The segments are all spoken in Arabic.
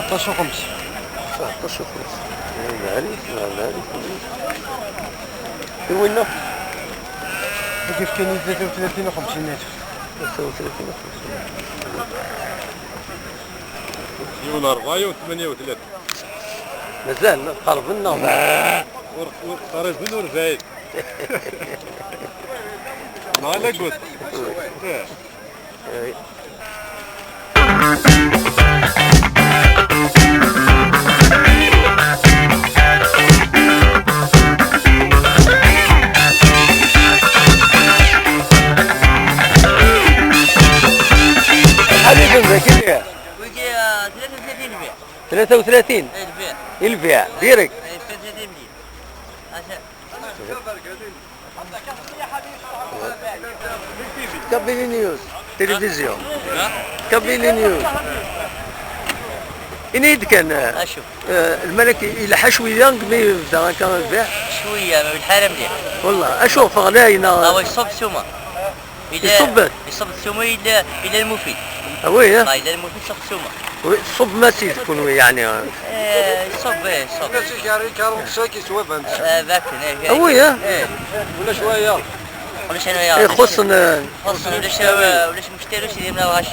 19 وخمس. 19 وخمس. في وين؟ كيف كاين 33 و50 متر. 33 و50. مليون 4 و 38. مازال قرب لنا وخرج منه رفايد. ما لا قلت. هذه جنبها كيف هي؟ ويجي 33 البيع. 33 البيع. البيع ديريكت. 33 مليون. كابيلي نيوز تلفزيون. كابيلي نيوز. إنيد كان اشوف الملك يلحى شويه قبل يبدا كان البيع شويه من الحاله مليح والله اشوف غلاينا هو يصب السومه يصب السومه الى المفيد وي الى المفيد يصب السومه صب ما تكون يعني يصب كارون ساكي سوا فهمت. ذاك وي ولا شويه. ولا شنو يا خصنا ولاش مشتري شي من الغش.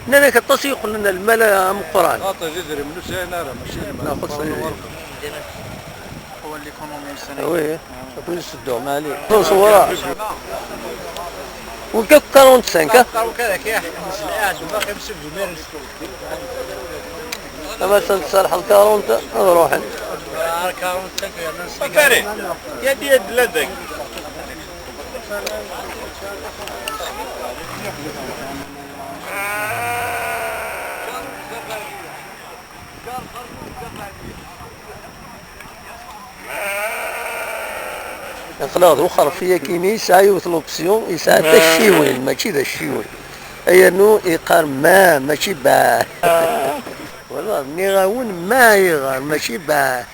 انا كتصيق لنا المال مقران عطى جذري من سنه ماشي لا خصنا هو اللي يكونومي السنه. وي كل السدو مالي صورا وكيف 45 كذا كيح مسلعات وباقي مسجل ميرن اما صالح ال 40 نروح 45 فاري يا دي لدك. خلاص وخر فيا كيمي يسعى لوبسيون يسعى حتى الشيوين ماشي ذا الشيوين اي نو يقار ما ماشي باه والله مني غاون ما يغار ماشي باه